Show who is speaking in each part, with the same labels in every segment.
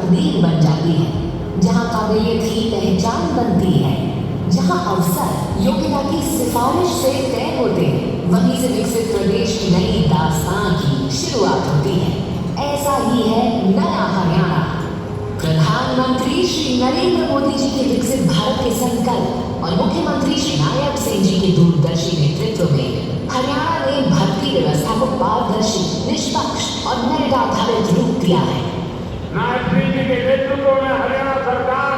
Speaker 1: तकदीर बन जाती है, जहाँ काबिलियत ही पहचान बनती है, जहाँ अवसर योग्यता की सिफारिश से तय होते हैं, वहीं से विकसित प्रदेश की नई दास्तान की शुरुआत होती है। ऐसा ही है नया हरियाणा। प्रधानमंत्री श्री नरेंद्र मोदी जी के विकसित भारत के संकल्प और मुख्यमंत्री श्री नायब सिंह जी के दूरदर्शी नेतृत्व में हरियाणा ने भर्ती व्यवस्था को पारदर्शी, निष्पक्ष और मेरिट आधारित रूप दिया है।
Speaker 2: नायब सिंह जी के नेतृत्व में हरियाणा सरकार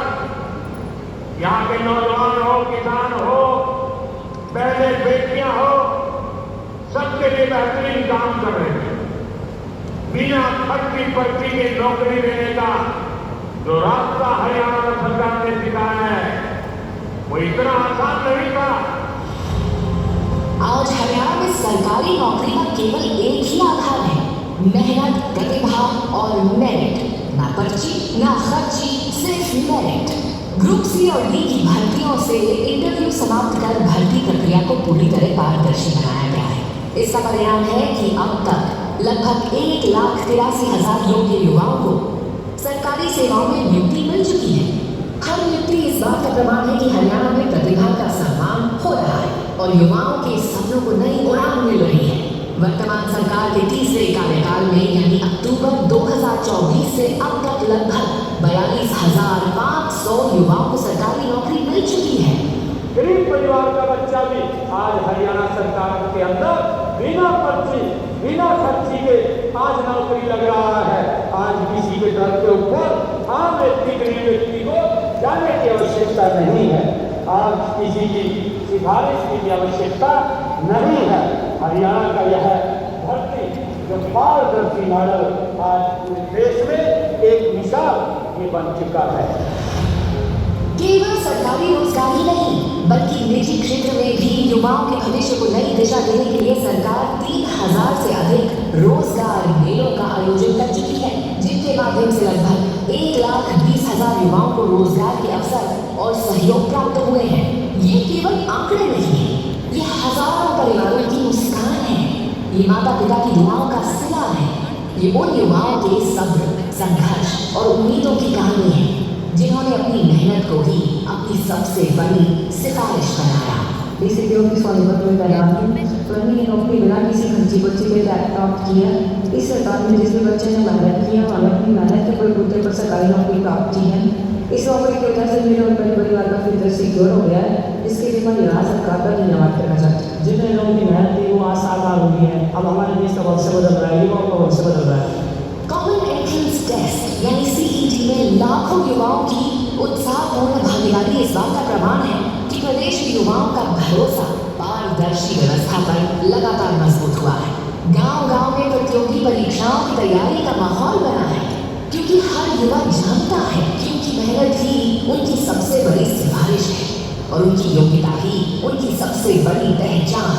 Speaker 2: यहाँ के नौजवान हो, किसान हो, बहने बेटियां हो, सबके लिए बेहतरीन काम कर रहे हैं। बिना खर्च की पर्ची के नौकरी देने का जो रास्ता हरियाणा सरकार ने दिखाया है वो इतना आसान नहीं था।
Speaker 1: आज हरियाणा में सरकारी नौकरी का केवल एक ही आधार है, मेहनत, प्रतिभा और मेरिट। ना पर्ची, ना खर्ची, सिर्फ मेरिट। ग्रुप सी और डी की भर्तियों से इंटरव्यू समाप्त कर भर्ती प्रक्रिया को पूरी तरह पारदर्शी बनाया गया है। इसका परिणाम है कि अब तक लगभग 1,83,000 योग्य युवाओं को सरकारी सेवाओं में नियुक्ति मिल चुकी है। हर नियुक्ति इस बात का प्रमाण है कि हरियाणा में प्रतिभा का सम्मान हो रहा है और युवाओं के सपनों को नई उड़ान मिल रही है। वर्तमान सरकार के तीसरे कार्यकाल में यानी अक्टूबर 2024 से अब तक लगभग 42,500 युवाओं को सरकारी नौकरी मिल चुकी है।
Speaker 2: गरीब परिवार का बच्चा भी आज हरियाणा सरकार के अंदर बिना पर्ची, बिना खर्ची के आज नौकरी लग रहा है। आज किसी के दर के ऊपर आम व्यक्ति, गरीब व्यक्ति को जाने की आवश्यकता नहीं है। आज किसी की सिफारिश की भी आवश्यकता नहीं है। हरियाणा का यह भर्ती जो पारदर्शी मॉडल आज पूरे देश में एक मिसाल ये बन चुका है।
Speaker 1: केवल सरकारी रोजगार ही नहीं बल्कि निजी क्षेत्र में भी युवाओं के भविष्य को नई दिशा देने के लिए सरकार 3,000 से अधिक रोजगार मेलों का आयोजन कर चुकी है, जिनके माध्यम से लगभग 1,20,000 युवाओं को रोजगार के अवसर और सहयोग प्राप्त हुए हैं। ये केवल आंकड़े नहीं है, ये हजारों परिवारों की मुस्कान है, ये माता पिता की दुआओं का सिला है, ये उन युवाओं के सब्र, संघर्ष और उम्मीदों की कहानी है जिन्होंने अपनी मेहनत को ही अपनी सबसे बड़ी सिफारिश बनाया।
Speaker 3: बेसिक ऑफिस वॉलीबॉल में बैरागी स्वर्ण की नौकरी बिना किसी खर्ची बच्चे के प्राप्त किया। इस सरकार में जिस भी बच्चे ने मेहनत की है और अपनी मेहनत के बलबूते पर सरकारी नौकरी प्राप्त की है। इस नौकरी की वजह से मेरे और मेरे परिवार का फ्यूचर सिक्योर हो गया है, जिसके लिए मैं यहाँ सरकार का धन्यवाद करना चाहती हूँ।
Speaker 4: जितने लोगों की मेहनत थी वो आज साकार हो गई है। अब हमारे देश का भविष्य बदल रहा है, युवाओं का भविष्य बदल रहा है।
Speaker 1: कॉमन एंट्रेंस टेस्ट यानी सीईटी में लाखों युवाओं की उत्साहपूर्ण भागीदारी इस बात का प्रमाण है कि प्रदेश के युवाओं का भरोसा पारदर्शी व्यवस्था पर लगातार मजबूत हुआ है। गांव-गांव में प्रतियोगी परीक्षाओं की तैयारी का माहौल बना है, क्योंकि हर युवा जानता है कि उनकी मेहनत ही उनकी सबसे बड़ी सिफारिश है और उनकी योग्यता ही उनकी सबसे बड़ी पहचान।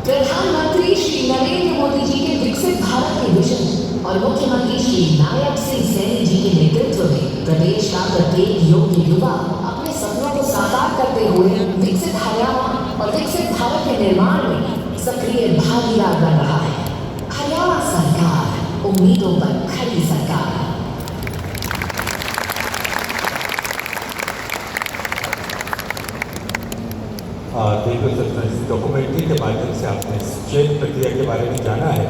Speaker 1: प्रधानमंत्री श्री नरेंद्र मोदी जी के विकसित भारत के विजन और मुख्यमंत्री श्री नायब सिंह सैनी जी के नेतृत्व में प्रदेश का प्रत्येक योग्य युवा अपने सपनों को साकार करते हुए विकसित हरियाणा और विकसित भारत के निर्माण में सक्रिय भागीदार बन रहा है। हरियाणा सरकार, उम्मीदों पर खरी सरकार।
Speaker 5: देखो सर, इस डॉक्यूमेंट्री के माध्यम से आपने चयन प्रक्रिया के बारे में जाना है।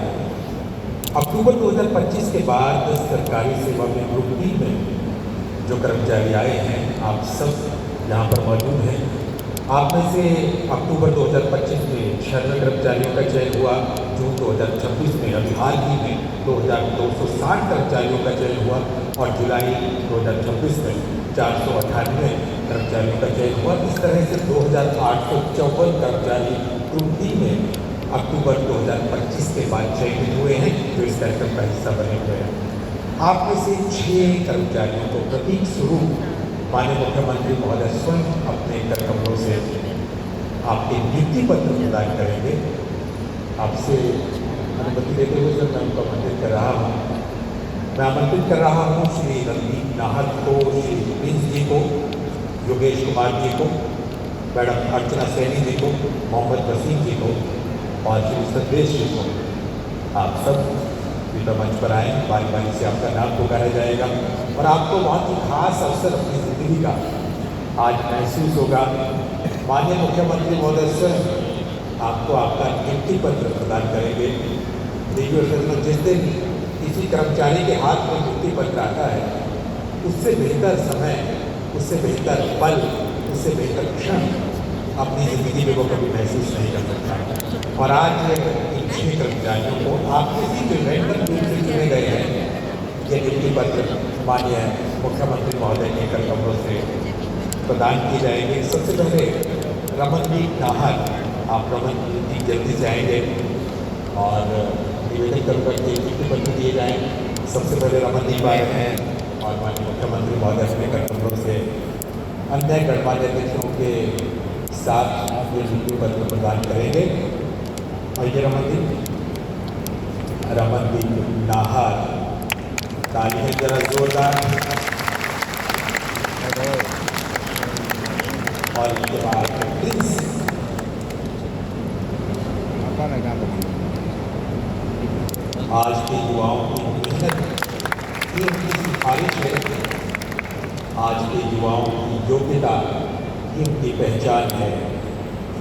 Speaker 5: अक्टूबर 2025 के बाद सरकारी सेवा में ग्रुप डी में जो कर्मचारी आए हैं, आप सब यहाँ पर मौजूद हैं। आप में से अक्टूबर 2025 में 96 कर्मचारियों का चयन हुआ। जून 2026 में अभी हाल ही में 2,260 कर्मचारियों का चयन हुआ और जुलाई 2026 में 498 कर्मचारियों का चयन हुआ। इस तरह से 2,854 कर्मचारी ग्रुप डी में अक्टूबर 2025 के बाद चयनित हुए हैं, जो इस कार्यक्रम का हिस्सा बने हुए हैं। आप में से 6 कर्मचारियों को प्रतीक स्वरूप माननीय मुख्यमंत्री महोदय स्वयं अपने कर कमलों से आपके नियुक्ति पत्र प्रदान करेंगे। आपसे अनुमति देते हुए सर मैं उनको आमंत्रित कर रहा हूँ। मैं आमंत्रित कर रहा हूँ श्री रणदीप नाहर को, श्री प्रिंस जी को, योगेश कुमार जी को, मैडम अर्चना सैनी जी को, मोहम्मद वसीम जी को और श्री संदेश जी को। आप सब कृपया मंच पर आएँ, बारी बारी से आपका नाम पुकारा जाएगा और आपको बहुत ही खास अवसर अपनी ज़िंदगी का आज महसूस होगा। माननीय मुख्यमंत्री महोदय स्वयं आपको आपका नियुक्ति पत्र प्रदान करेंगे। देखिए सर, जिस दिन किसी कर्मचारी के हाथ में नियुक्ति पत्र आता है, उससे बेहतर समय, उससे बेहतर पल, उससे बेहतर क्षण अपनी ज़िंदगी में वो कभी महसूस नहीं कर सकता। और आज इन 6 कर्मचारियों को आप किसी भी रैंडम रूप से चुने गए हैं, ये नियुक्ति पत्र माननीय मुख्यमंत्री महोदय के कर कमरों से प्रदान किए जाएंगे। सबसे पहले रमनदीप नाहर, आप रमनदीप जी जल्दी से आएंगे और निवेदन करूँगा कि नियुक्ति पत्र दिए जाएँ। सबसे पहले रमनदीप आए हैं और माननीय मुख्यमंत्री महोदय अपने कर कमरों से अन्य गणमान्य अतिथियों के साथ ये नियुक्ति पत्र प्रदान करेंगे। और ये रमनदीप नाहर, ताली है जरा जोरदार। और इनके बाद प्रिंस, आज के युवाओं की मेहनत ये उनकी सिफारिश है, आज के युवाओं की योग्यता ये उनकी पहचान है।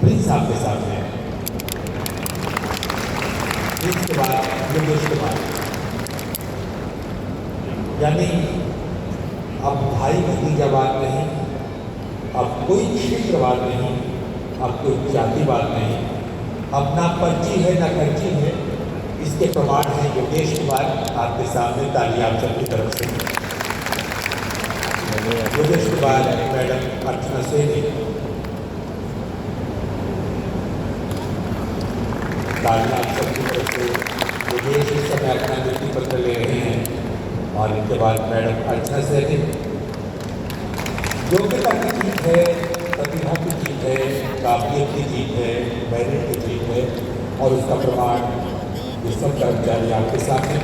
Speaker 5: प्रिंस आपके साथ हैं। प्रिंस के बाद योगेश कुमार, यानी अब भाई भतीजावाद नहीं, अब कोई क्षेत्रवाद नहीं, अब कोई जातिवाद नहीं, अब ना पर्ची है ना खर्ची है। इसके प्रमाण है योगेश कुमार आपके सामने, ताली आप सबकी तरफ से। योगेश कुमार, मैडम अर्चना सेनी, ताली आप सबकी तरफ से। योगेश इस समय अपना नियुक्ति पत्र ले रहे हैं और इनके बाद मैडम अर्चना सेनी। योग्यता की जीत है, प्रतिभा की जीत है, काबिलियत की जीत है, मेरिट की जीत है और उसका प्रमाण ये सब कर्मचारी आपके साथ हैं।